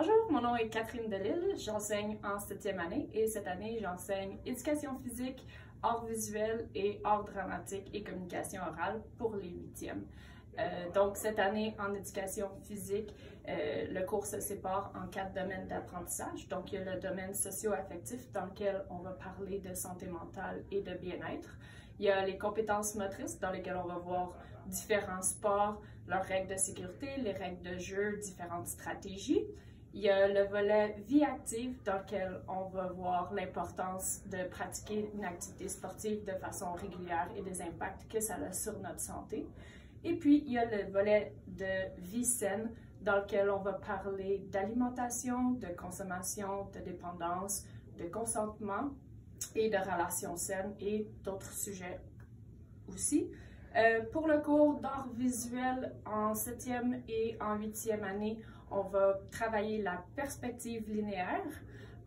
Bonjour, mon nom est Catherine Delisle, j'enseigne en 7e année et cette année j'enseigne éducation physique, art visuel et art dramatique et communication orale pour les 8e. Donc cette année en éducation physique, le cours se sépare en 4 domaines d'apprentissage. Donc il y a le domaine socio-affectif dans lequel on va parler de santé mentale et de bien-être. Il y a les compétences motrices dans lesquelles on va voir différents sports, leurs règles de sécurité, les règles de jeu, différentes stratégies. Il y a le volet vie active dans lequel on va voir l'importance de pratiquer une activité sportive de façon régulière et des impacts que ça a sur notre santé. Et puis, il y a le volet de vie saine dans lequel on va parler d'alimentation, de consommation, de dépendance, de consentement et de relations saines et d'autres sujets aussi. Pour le cours d'art visuel en 7e et en 8e année, on va travailler la perspective linéaire.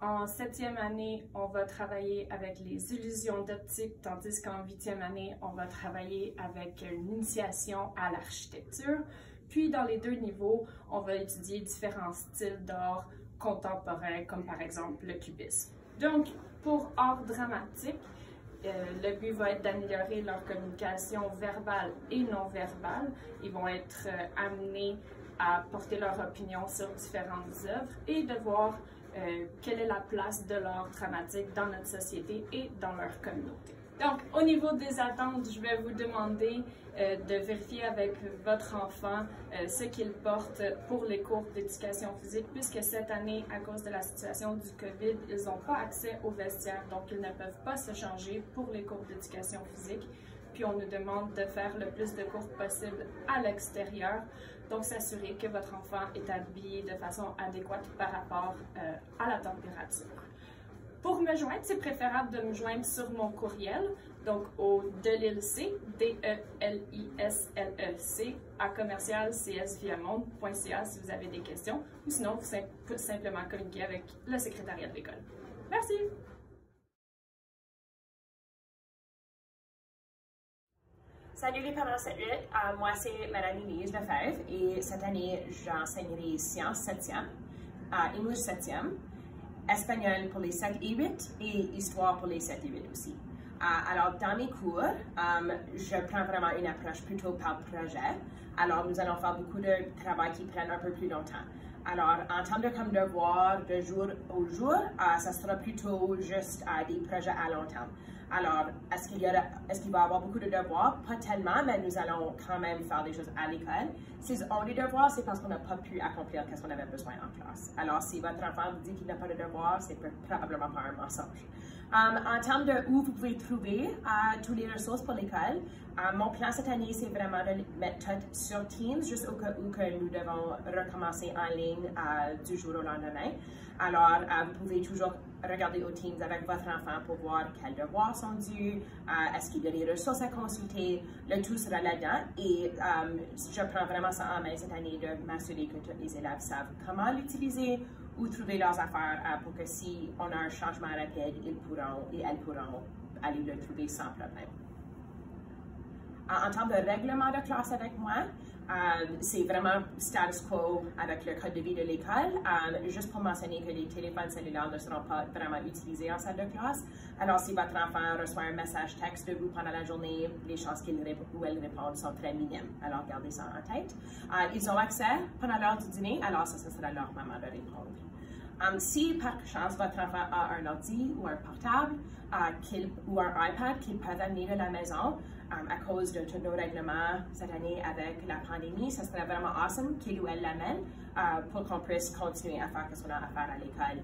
En 7e année, on va travailler avec les illusions d'optique, tandis qu'en 8e année, on va travailler avec une initiation à l'architecture. Puis, dans les deux niveaux, on va étudier différents styles d'art contemporains, comme par exemple le cubisme. Donc, pour art dramatique, le but va être d'améliorer leur communication verbale et non verbale. Ils vont être amenés à porter leur opinion sur différentes œuvres et de voir quelle est la place de l'art dramatique dans notre société et dans leur communauté. Donc, au niveau des attentes, je vais vous demander de vérifier avec votre enfant ce qu'il porte pour les cours d'éducation physique, puisque cette année, à cause de la situation du COVID, ils n'ont pas accès aux vestiaires, donc ils ne peuvent pas se changer pour les cours d'éducation physique. Puis on nous demande de faire le plus de cours possible à l'extérieur, donc s'assurer que votre enfant est habillé de façon adéquate par rapport à la température. Pour me joindre, c'est préférable de me joindre sur mon courriel, donc au delilec, DELISLEC, à commercial.csviamonde.ca si vous avez des questions, ou sinon vous pouvez simplement communiquer avec le secrétariat de l'école. Merci! Salut les parents, salut! Moi c'est Madame Louise Lefebvre et cette année j'enseignerai sciences 7e, English 7e, espagnol pour les 7 et 8 et histoire pour les 7 et 8 aussi. Alors dans mes cours, je prends vraiment une approche plutôt par projet. Alors nous allons faire beaucoup de travail qui prennent un peu plus longtemps. Alors en termes de comme devoir de jour au jour, ça sera plutôt juste des projets à long terme. Alors, est-ce qu'il va y avoir beaucoup de devoirs? Pas tellement, mais nous allons quand même faire des choses à l'école. S'ils ont des devoirs, c'est parce qu'on n'a pas pu accomplir ce qu'on avait besoin en classe. Alors, si votre enfant vous dit qu'il n'a pas de devoirs, c'est probablement pas un mensonge. En termes de où vous pouvez trouver toutes les ressources pour l'école, mon plan cette année, c'est vraiment de mettre tout sur Teams, juste au cas où que nous devons recommencer en ligne du jour au lendemain. Alors, vous pouvez toujours regarder au Teams avec votre enfant pour voir quels devoirs sont dus, est-ce qu'il y a des ressources à consulter, le tout sera là-dedans. Et je prends vraiment ça en main cette année de m'assurer que tous les élèves savent comment l'utiliser ou trouver leurs affaires pour que si on a un changement rapide, ils pourront et elles pourront aller le trouver sans problème. En termes de règlement de classe avec moi, c'est vraiment status quo avec le code de vie de l'école. Juste pour mentionner que les téléphones cellulaires ne seront pas vraiment utilisés en salle de classe. Alors, si votre enfant reçoit un message texte de vous pendant la journée, les chances qu'il ou elle répondent sont très minimes. Alors, gardez ça en tête. Ils ont accès pendant l'heure du dîner, alors ça sera leur moment de répondre. Si par chance votre enfant a un ordi ou un portable ou un iPad qu'ils peuvent amener de la maison, à cause de tous nos règlements cette année avec la pandémie, ça serait vraiment awesome qu'il ou elle l'amène pour qu'on puisse continuer à faire ce qu'on a à faire à l'école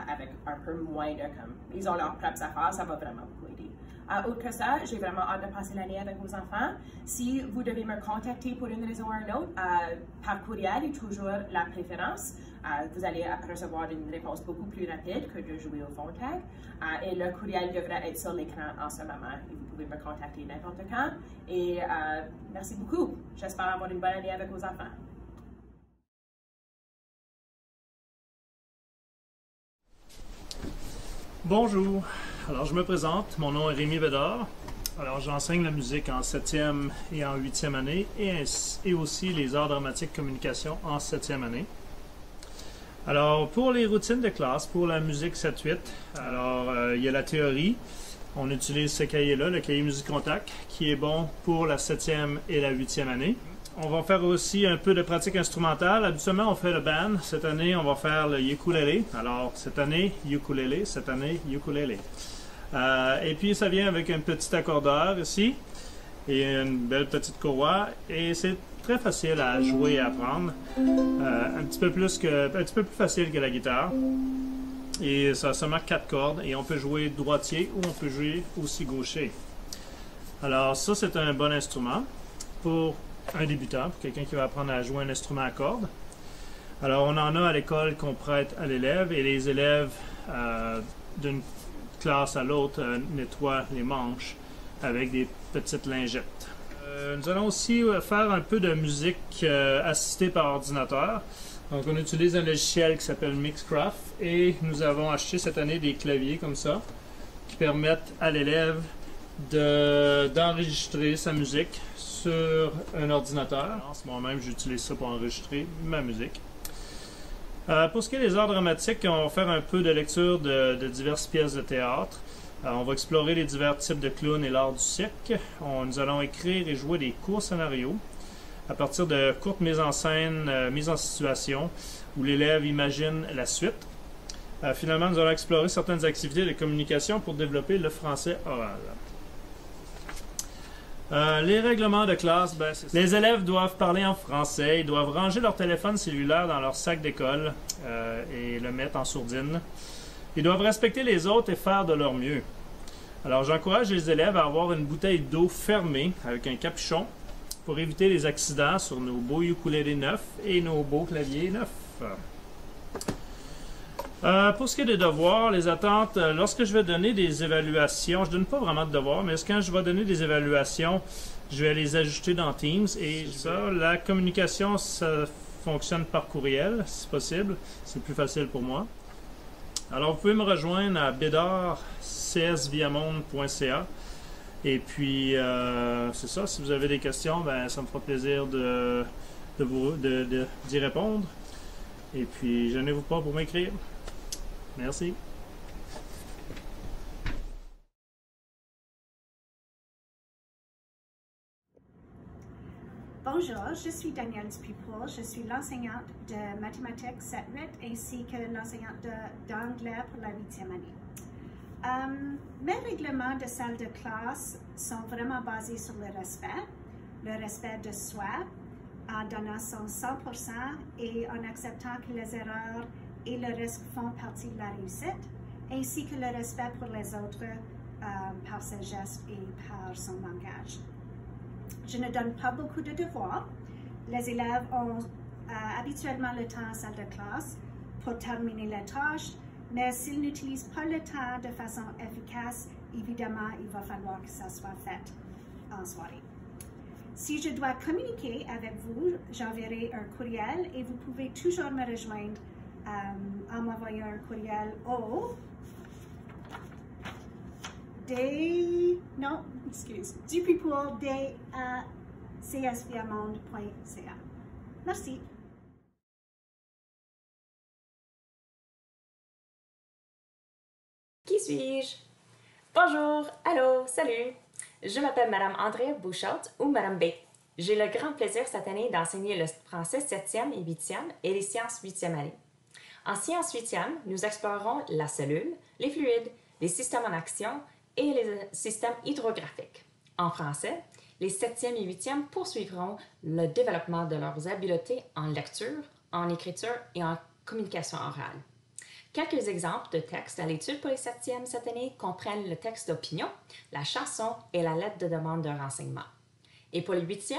avec un peu moins de ils ont leurs propres affaires, ça va vraiment beaucoup aider. Autre que ça, j'ai vraiment hâte de passer l'année avec vos enfants. Si vous devez me contacter pour une raison ou une autre, par courriel est toujours la préférence. Vous allez recevoir une réponse beaucoup plus rapide que de jouer au phone tag. Et le courriel devrait être sur l'écran en ce moment. Et vous pouvez me contacter n'importe quand. Et merci beaucoup. J'espère avoir une bonne année avec vos enfants. Bonjour, alors je me présente, mon nom est Rémi Bédard. Alors j'enseigne la musique en 7e et en 8e année et aussi les arts dramatiques communication en 7e année. Alors, pour les routines de classe, pour la musique 7-8, alors il y a la théorie. On utilise ce cahier-là, le cahier musique contact, qui est bon pour la 7e et la 8e année. On va faire aussi un peu de pratique instrumentale. Habituellement, on fait le band. Cette année, on va faire le ukulélé. Alors, cette année, ukulélé. Cette année, ukulélé. Et puis, ça vient avec un petit accordeur ici et une belle petite courroie. Et c'est très facile à jouer et à apprendre. Un petit peu plus facile que la guitare. Et ça a seulement 4 cordes. Et on peut jouer droitier ou on peut jouer aussi gaucher. Alors, ça, c'est un bon instrument pour un débutant, pour quelqu'un qui va apprendre à jouer un instrument à cordes. Alors, on en a à l'école qu'on prête à l'élève et les élèves d'une classe à l'autre nettoient les manches avec des petites lingettes. Nous allons aussi faire un peu de musique assistée par ordinateur. Donc, on utilise un logiciel qui s'appelle Mixcraft et nous avons acheté cette année des claviers comme ça qui permettent à l'élève d'enregistrer sa musique sur un ordinateur. Moi-même, j'utilise ça pour enregistrer ma musique. Pour ce qui est des arts dramatiques, on va faire un peu de lecture de diverses pièces de théâtre. On va explorer les divers types de clowns et l'art du cirque. Nous allons écrire et jouer des courts scénarios à partir de courtes mises en scène, mises en situation, où l'élève imagine la suite. Finalement, nous allons explorer certaines activités de communication pour développer le français oral. Les règlements de classe, les élèves doivent parler en français, ils doivent ranger leur téléphone cellulaire dans leur sac d'école et le mettre en sourdine. Ils doivent respecter les autres et faire de leur mieux. Alors j'encourage les élèves à avoir une bouteille d'eau fermée avec un capuchon pour éviter les accidents sur nos beaux ukulélés neufs et nos beaux claviers neufs. Pour ce qui est des devoirs, les attentes, lorsque je vais donner des évaluations, je ne donne pas vraiment de devoirs, mais quand je vais donner des évaluations, je vais les ajuster dans Teams. Et ça, la communication, ça fonctionne par courriel, si possible. C'est plus facile pour moi. Alors, vous pouvez me rejoindre à bedarcsviamonde.ca. Et puis, c'est ça, si vous avez des questions, ça me fera plaisir d'y répondre. Et puis, gênez-vous pas pour m'écrire. Merci. Bonjour, je suis Danielle Dupuis-Paul. Je suis l'enseignante de mathématiques 7-8 ainsi que l'enseignante d'anglais pour la 8e année. Mes règlements de salle de classe sont vraiment basés sur le respect de soi, en donnant son 100% et en acceptant que les erreurs et le risque font partie de la réussite, ainsi que le respect pour les autres par ses gestes et par son langage. Je ne donne pas beaucoup de devoirs. Les élèves ont habituellement le temps en salle de classe pour terminer les tâches, mais s'ils n'utilisent pas le temps de façon efficace, évidemment, il va falloir que ça soit fait en soirée. Si je dois communiquer avec vous, j'enverrai un courriel et vous pouvez toujours me rejoindre en m'envoyant un courriel au dupuispaul@csviamonde.ca. Merci. Qui suis-je? Bonjour, allô, salut! Je m'appelle Madame André Bouchot ou Madame B. J'ai le grand plaisir cette année d'enseigner le français 7e et 8e et les sciences 8e année. En sciences 8e, nous explorerons la cellule, les fluides, les systèmes en action et les systèmes hydrographiques. En français, les 7e et 8e poursuivront le développement de leurs habiletés en lecture, en écriture et en communication orale. Quelques exemples de textes à l'étude pour les 7e cette année comprennent le texte d'opinion, la chanson et la lettre de demande de renseignement. Et pour les 8e,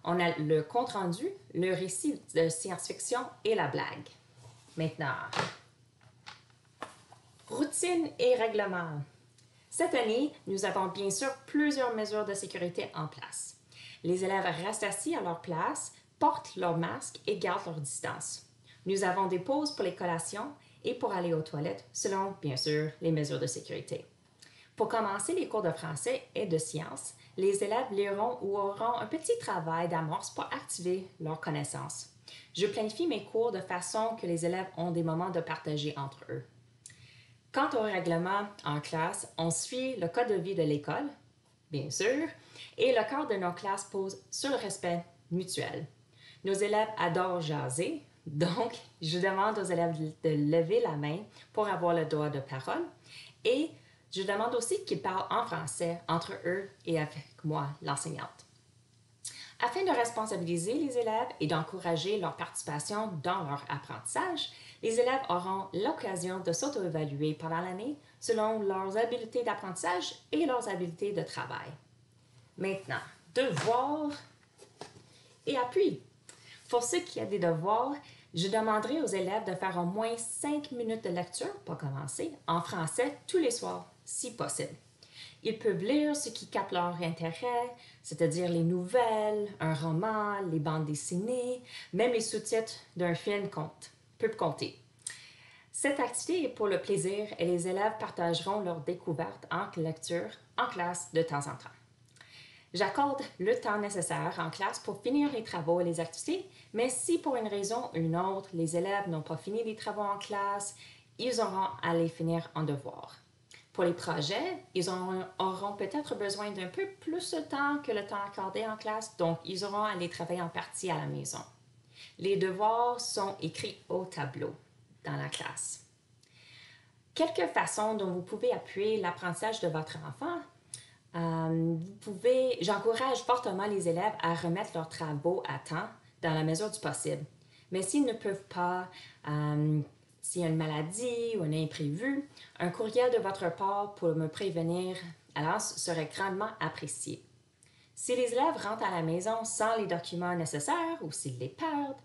on a le compte-rendu, le récit de science-fiction et la blague. Maintenant, routine et règlement. Cette année, nous avons bien sûr plusieurs mesures de sécurité en place. Les élèves restent assis à leur place, portent leur masque et gardent leur distance. Nous avons des pauses pour les collations et pour aller aux toilettes, selon, bien sûr, les mesures de sécurité. Pour commencer les cours de français et de sciences, les élèves liront ou auront un petit travail d'amorce pour activer leurs connaissances. Je planifie mes cours de façon que les élèves ont des moments de partager entre eux. Quant au règlement en classe, on suit le code de vie de l'école, bien sûr, et le cadre de nos classes pose sur le respect mutuel. Nos élèves adorent jaser, donc je demande aux élèves de lever la main pour avoir le droit de parole et je demande aussi qu'ils parlent en français entre eux et avec moi, l'enseignante. Afin de responsabiliser les élèves et d'encourager leur participation dans leur apprentissage, les élèves auront l'occasion de s'auto-évaluer pendant l'année selon leurs habiletés d'apprentissage et leurs habiletés de travail. Maintenant, devoirs et appui. Pour ce qui est des devoirs, je demanderai aux élèves de faire au moins 5 minutes de lecture, pour commencer, en français tous les soirs, si possible. Ils peuvent lire ce qui capte leur intérêt, c'est-à-dire les nouvelles, un roman, les bandes dessinées, même les sous-titres d'un film peuvent compter. Cette activité est pour le plaisir et les élèves partageront leurs découvertes en lecture en classe de temps en temps. J'accorde le temps nécessaire en classe pour finir les travaux et les activités, mais si pour une raison ou une autre, les élèves n'ont pas fini les travaux en classe, ils auront à les finir en devoir. Pour les projets, ils auront peut-être besoin d'un peu plus de temps que le temps accordé en classe, donc ils auront à les travailler en partie à la maison. Les devoirs sont écrits au tableau dans la classe. Quelques façons dont vous pouvez appuyer l'apprentissage de votre enfant. J'encourage fortement les élèves à remettre leurs travaux à temps dans la mesure du possible. Mais s'ils ne peuvent pas, s'il y a une maladie ou un imprévu, un courriel de votre part pour me prévenir alors serait grandement apprécié. Si les élèves rentrent à la maison sans les documents nécessaires ou s'ils les perdent,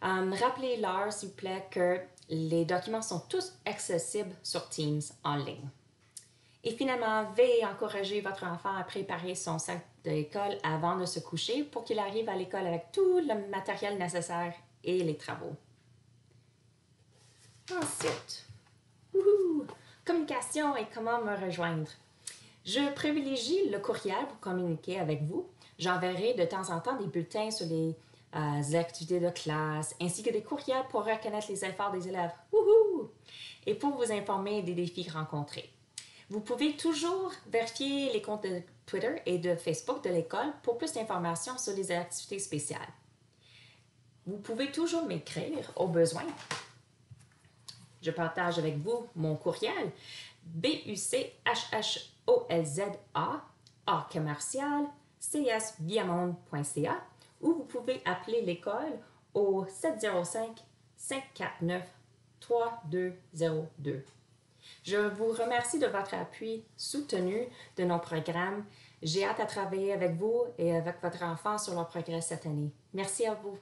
rappelez-leur, s'il vous plaît, que les documents sont tous accessibles sur Teams en ligne. Et finalement, veuillez encourager votre enfant à préparer son sac de l'école avant de se coucher pour qu'il arrive à l'école avec tout le matériel nécessaire et les travaux. Ensuite, communication et comment me rejoindre. Je privilégie le courriel pour communiquer avec vous. J'enverrai de temps en temps des bulletins sur les activités de classe, ainsi que des courriels pour reconnaître les efforts des élèves. Et pour vous informer des défis rencontrés. Vous pouvez toujours vérifier les comptes de Twitter et de Facebook de l'école pour plus d'informations sur les activités spéciales. Vous pouvez toujours m'écrire au besoin. Je partage avec vous mon courriel buchholza@csviamonde.ca ou vous pouvez appeler l'école au 705-549-3202. Je vous remercie de votre appui soutenu de nos programmes. J'ai hâte à travailler avec vous et avec votre enfant sur leur progrès cette année. Merci à vous.